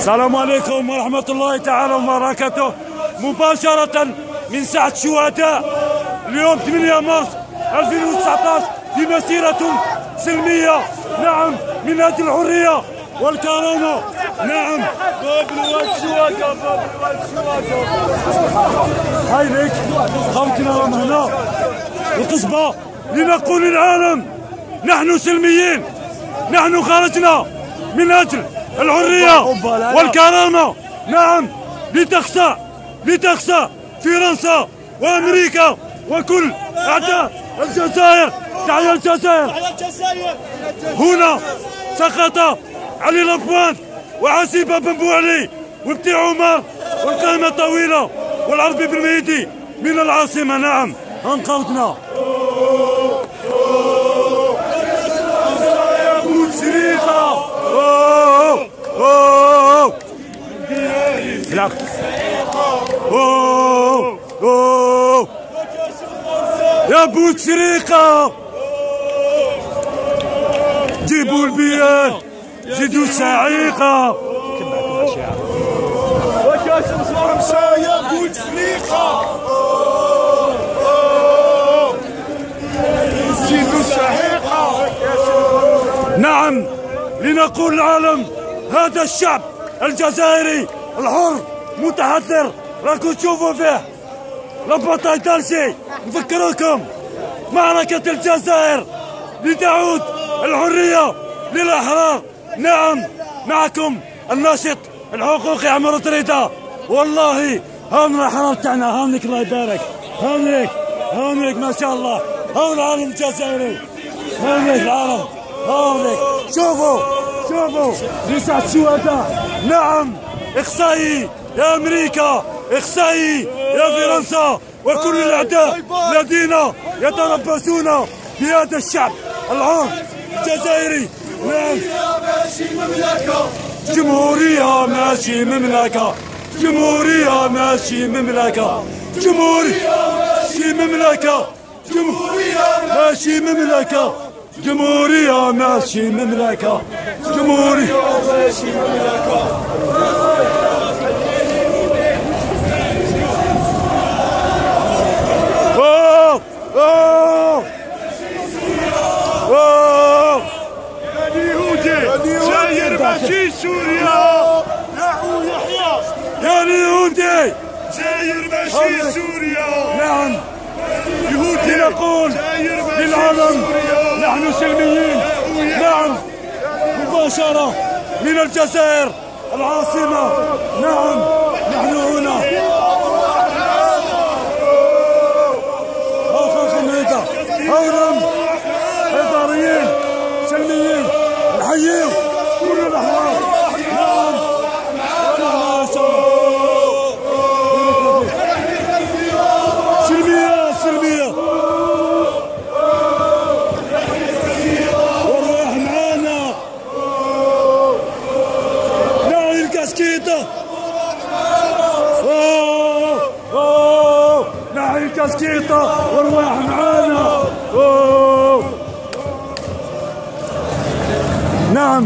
السلام عليكم ورحمة الله تعالى وبركاته. مباشرة من ساحة الشهداء اليوم 8 مارس 2019 في مسيرة سلمية، نعم، من أجل الحرية والكرامة، نعم. باب الشهداء، باب الشهداء. هاي ليك خوتنا هنا القصبة لنقول للعالم نحن سلميين، نحن خرجنا من أجل الحرية والكرامة، نعم، لتخشى فرنسا وأمريكا وكل أعداء الجزائر. تحيا الجزائر. هنا سقط علي لبوان وعسيب بن بوعلي وابتي عمر والقائمة طويلة والعربي بن مهدي من العاصمة، نعم، أنقذنا. يا بوتشريقة جيبوا البيان، زيدوا السعيقة. يا بوتشريقة زيدوا السعيقة. نعم، لنقول للعالم هذا الشعب الجزائري الحر متحضر، راكم تشوفوا فيه لابطاي دالشي. نفكركم معركة الجزائر لتعود الحرية للأحرار، نعم. معكم الناشط الحقوقي عمرو طريدة. والله هون الأحرار تاعنا، هونك الله يبارك، هونك ما شاء الله، هون العالم الجزائري، هونك العالم، هونك. شوفوا لساحة الشهداء، نعم. اخسئي يا أمريكا، اخسئي يا فرنسا وكل الأعداء الذين يتربصون بهذا الشعب الحر الجزائري، نعم. جمهورية ماشي مملكة، جمهورية ماشي مملكة، جمهورية ماشي مملكة، جمهورية ماشي مملكة، جمهورية ماشي مملكة، جمهورية ماشي مملكة. الجزائر ماشي سوريا. يا يحيى يا اليهودي، الجزائر ماشي سوريا، نعم. يهودي نقول للعالم نحن سلميين، نعم. مباشرة من الجزائر العاصمة، نعم، نحن هنا. هونم حضاريين سلميين، نحييو كل الأحرار، نعم. سلمية والروح معانا. نعي الكاسكيطة، نعي الكاسكيطة والروح معانا، نعم.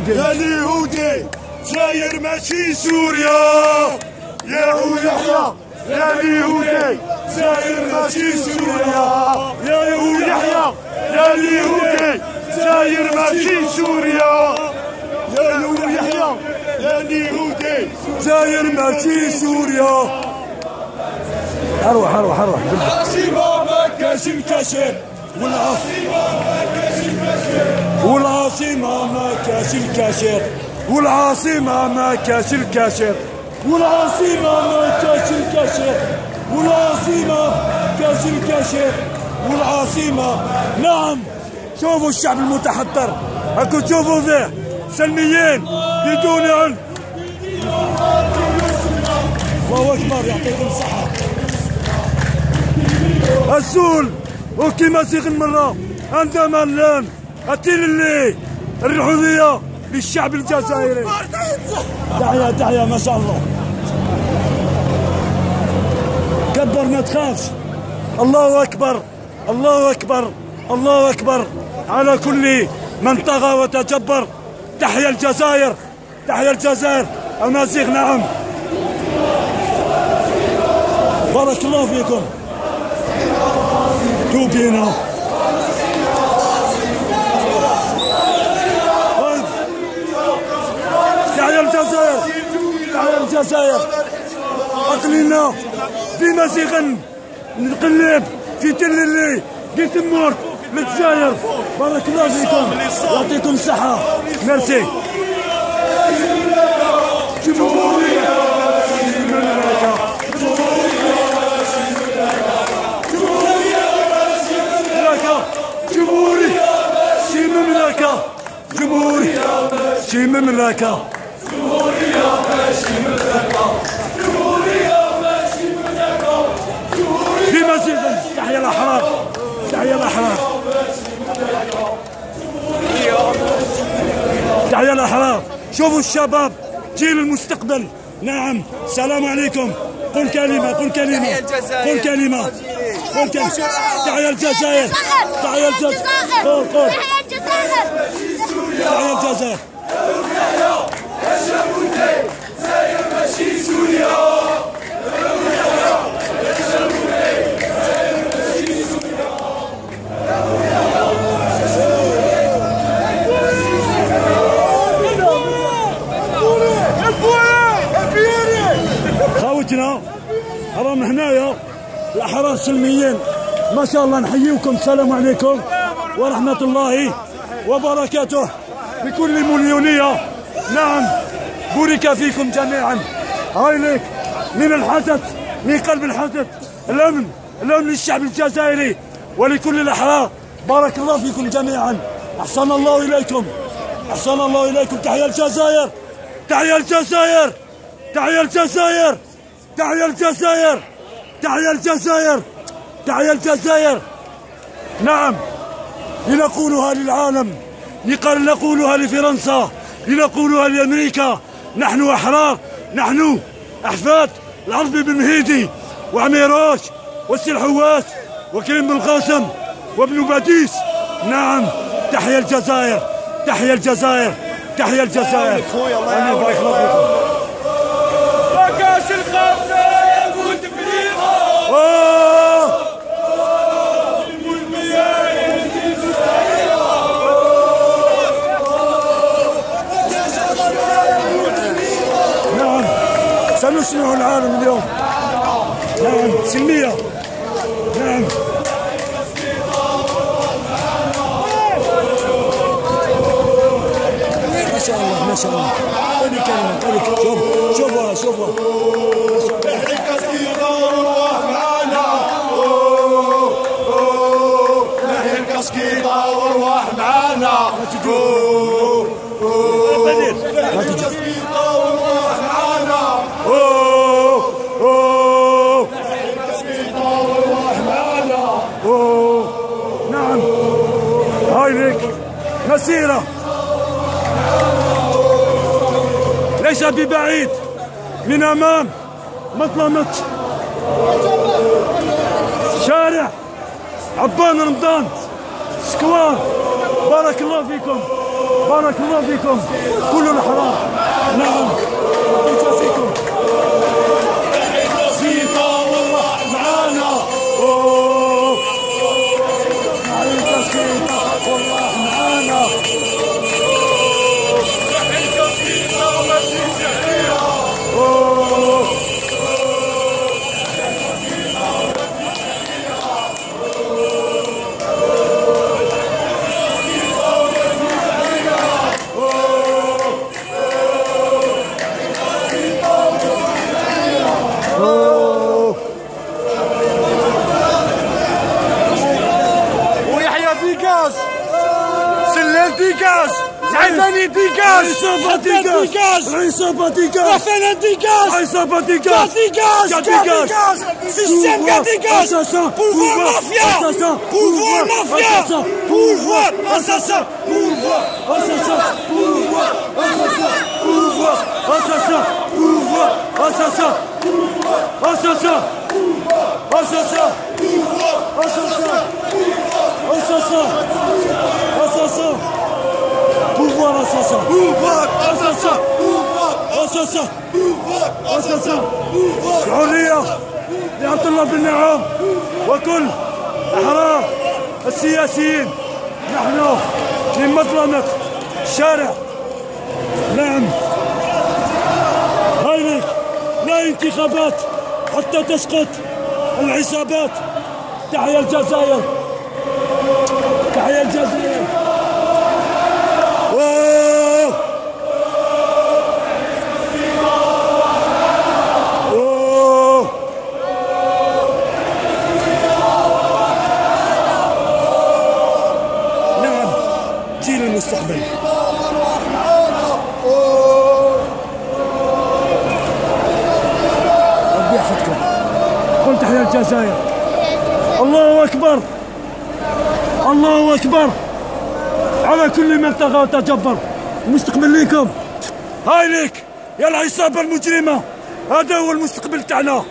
يا اليهودي الجزائر ماشي سوريا. يا يحيى يا اليهودي الجزائر ماشي سوريا. يا يحيى يا اليهودي الجزائر ماشي سوريا. يا يحيى يا اليهودي الجزائر ماشي سوريا. اروح العاصمة ما كاش الكاشف، والعاصمة ما كاش الكاشف، والعاصمة ما كاش الكاشف، والعاصمة ما كاش الكاشف، والعاصمة كاش الكاشف، والعاصمة، نعم. شوفوا الشعب المتحضر، هاكو تشوفوا فيه سلميين بدون عنف. الله أكبر، يعطيكم الصحة. السول وكما سيغ المرة عندما الآن أتيل اللي الحرية للشعب الجزائري. تحية ما شاء الله. كبر ما تخافش. الله أكبر، الله أكبر، الله أكبر. على كل من طغى وتجبر. تحيا الجزائر، تحيا الجزائر. أمازيغ نعم. بارك الله فيكم. توبينا تحيا الجزائر، تحيا الجزائر. أقلنا في مزيغ نقلب في تل اللي قيت مور للجزائر. بارك الله فيكم، يعطيكم الصحة. ميرسي. جمهورية المملكة، جمهوري شي مملكة، جمهوري شي مملكة، جمهورية ماشي مملكة، جمهورية ماشي مملكة، في مزيد. تحيا الأحرار، تحيا الأحرار، تحيا الأحرار. شوفوا الشباب، جيل المستقبل. نعم. السلام عليكم. قل كلمة، قل كلمة، قل كلمة، قل كلمة. تحيا الجزائر، تحيا الجزائر، قل قل تحيا الجزائر، تحيا الجزائر. خوتنا راهم هنايا الأحرار سلميين ما شاء الله. نحييكم. السلام عليكم ورحمة الله وبركاته بكل مليونية. نعم. بورك فيكم جميعا. هاي لك من الحدث، من قلب الحدث. الأمن، الأمن للشعب الجزائري ولكل الأحرار. بارك الله فيكم جميعا. أحسن الله إليكم، أحسن الله إليكم. تحيا الجزائر، تحيا الجزائر، تحيا الجزائر، تحيا الجزائر، تحيا الجزائر، تحيا الجزائر. نعم. لنقولها للعالم، لنقولها لفرنسا، لنقولها لأمريكا. نحن أحرار، نحن أحفاد العربي بن مهيدي وعميروش والسي الحواس وكريم بن قاسم وابن باديس. نعم. تحيا الجزائر، تحيا الجزائر، تحيا الجزائر. الله يبارك فيكم. كاش الخمسة يموت بريقة. نعم. سنسمع العالم اليوم. نعم. سلمية. نعم. ما شاء الله، ما شاء الله. هذه كلمة، هذه شوف شوفها شوفها. نحيي الكسكيطة وارواح معانا. الكسكيطة وارواح معانا. الكسكيطة وارواح معانا. نعم. هاي لك مسيرة ليس ببعيد من أمام مظلمة شارع عبان رمضان سكوار. بارك الله فيكم، بارك الله فيكم كل الأحرار. نعم. يجازيكم. الكسكيطة وارواح معانا. الكسكيطة والله معانا. ويحيى ديكاس، سلال ديكاس، عدني ديكاس، عصابة ديكاس، عصابة ديكاس، وفنا ديكاس، عصابة ديكاس، ديكاس، ديكاس، سيستم ديكاس، pouvoir mafia, pouvoir mafia, pouvoir assassin, pouvoir assassin, pouvoir assassin, pouvoir assassin, pouvoir assassin, assassin, assassin, assassin, assassin, assassin. الحرية لعبد الله بن نعام وكل أحرار السياسيين. نحن في مظلمة الشارع. نعم، هايلك لا انتخابات حتى تسقط العصابات. تحيا الجزائر، تحيا الجزائر. نعم، جيل المستقبل. ربي يحفظكم. قل تحيا الجزائر. الله أكبر، الله أكبر على كل من طغى وتجبر. المستقبل ليكم. هاي ليك يا العصابة المجرمة. هذا هو المستقبل تاعنا،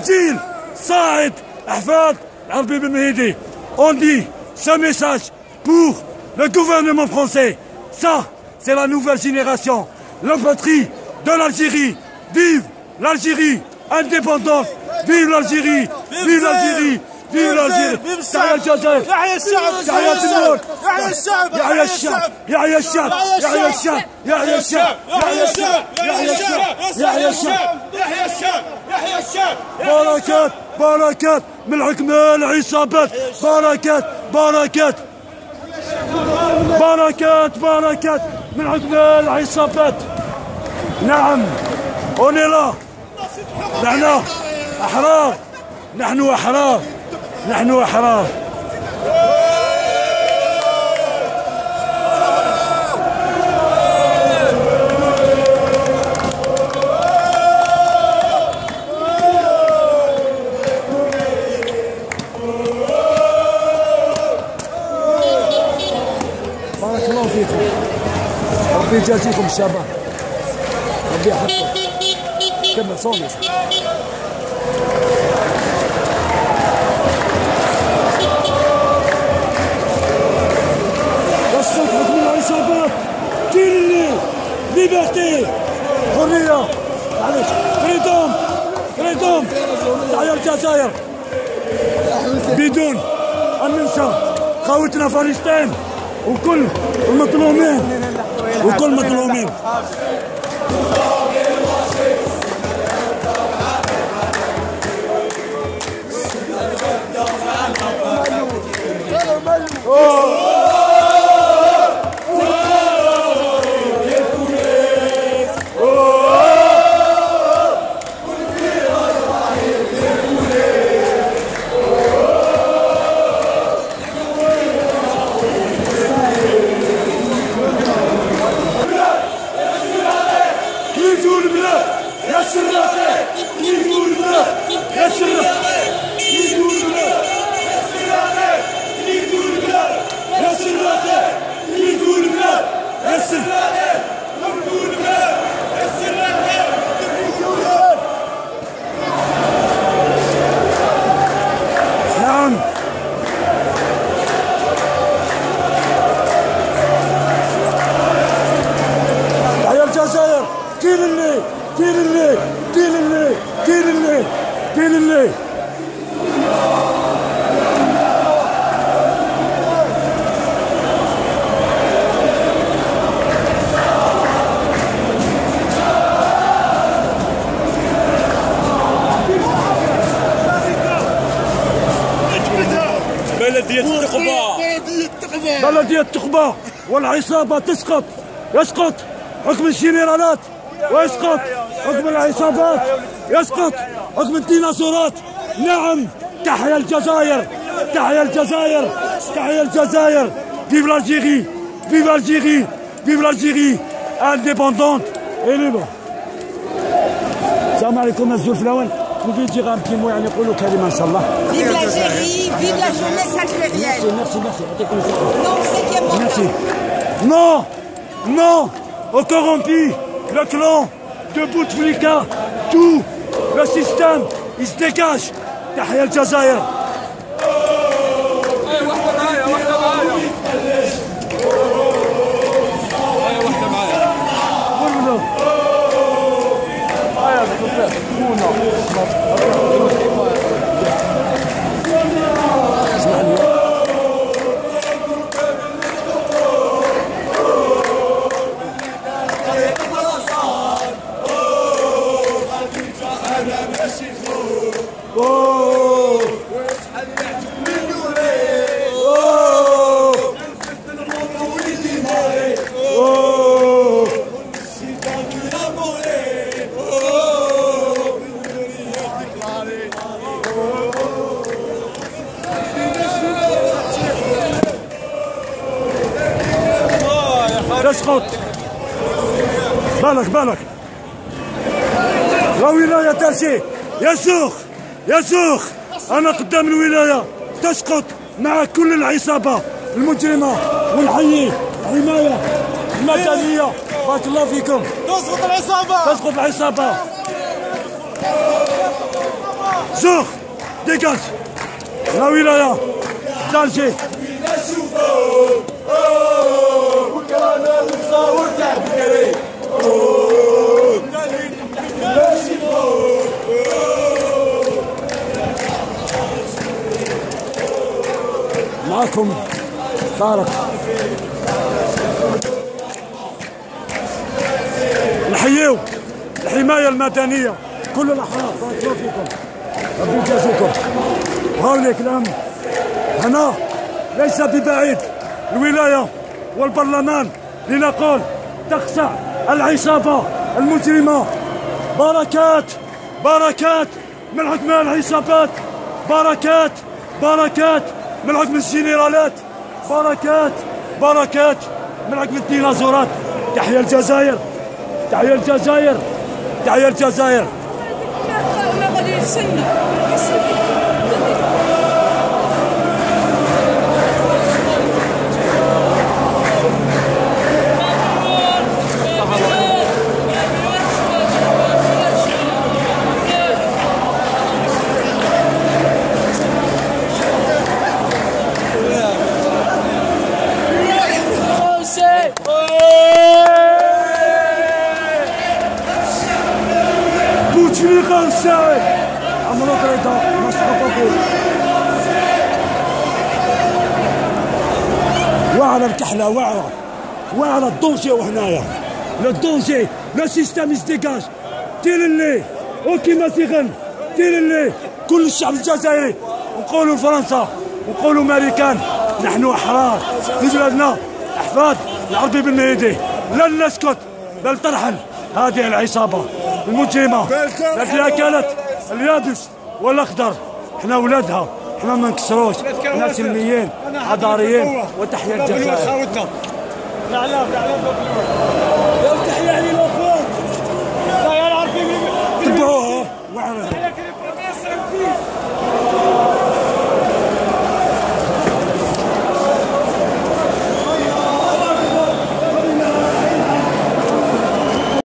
جيل صاعد أحفاد العربي بن مهيدي. On dit ce message pour le gouvernement français. Ça, c'est la nouvelle génération. L'infanterie de l'Algérie. Vive l'Algérie indépendante. Vive l'Algérie. Vive l'Algérie. vive l'Algérie. تحيا الجزائر. يحيى الشعب. تحيا الجمهور. يحيى الشعب. يحيا الشعب. يحيا الشعب. يحيا الشعب. يحيا الشعب. يحيا الشعب. يحيا الشعب. يحيا الشعب. يحيى الشعب. يحيى الشعب. بركات بركات من حكم العصابات. بركات بركات بركات بركات من حكم العصابات. نعم، on est là. نحن أحرار، نحن أحرار، نحن أحرار. بارك الله فيكم، ربي يجازيكم الشباب، ربي يحفظكم. كمل صومي. يسقط حكم العصابات. دير الليل، ليبرتي، حرية، معليش، فريدوم، فريدوم. تحيا الجزائر. بدون أن ننسى خوتنا فلسطين وكل المظلومين، وكل المظلومين. نعم، تحيا الجزائر. دير الليل، دير الليل، دير الليل، دير الليل، دير الليل. بلدية التقبة. بلدية التقبة والعصابة تسقط. يسقط حكم الجنرالات، ويسقط حكم العصابات، يسقط حكم الديناصورات. نعم، تحيا الجزائر، تحيا الجزائر، تحيا الجزائر. فيف l'Algérie, vive l'Algérie, vive l'Algérie indépendante et libre. السلام عليكم الزول في الأول. نبي نجي غير كيمو يعني يقولوا كلمة إن شاء الله. Vive l'Algérie, vive la jeunesse algérienne. Merci, merci. Non, cinquième mandat. Merci. Non, non, au corrompu, le clan de Bouteflika, tout le système, il se dégage. تحيا الجزائر. واحدة معايا. تسقط بالك لا ولاية ترشي يسوخ أنا قدام الولاية تسقط مع كل العصابة المجرمة والحية الحماية المدنية. بارك الله فيكم. تسقط العصابة زوخ ديكاج لا ولاية ترشي. معكم طارق. نحييو الحماية المدنية كل الأحرار. بارك الله فيكم ربي يجازيكم. وهاوليك الأمن هنا ليس ببعيد الولاية والبرلمان لنقول تخشع العصابة المجرمة. بركات من حكم العصابات، بركات من حكم الجنرالات، بركات من حكم الديناصورات. تحيا الجزائر. بوتفليقة الساعي عمرو طريقة مصطفى واعرة الكحلة واعرة الدونجي. وهنايا لا الدونجي لا سيستم يزديكاج دير اللي وكيما تيغن دير اللي كل الشعب الجزائري. نقولوا لفرنسا ونقولوا ماريكان نحن احرار في بلادنا احفاد العربي بن مهدي. لن نسكت بل ترحل هذه العصابة المجرمة التي أكلت اليابس والأخضر. احنا ولادها، احنا ما نكسروش، احنا سلميين حضاريين. وتحيا الجزائر. تحيا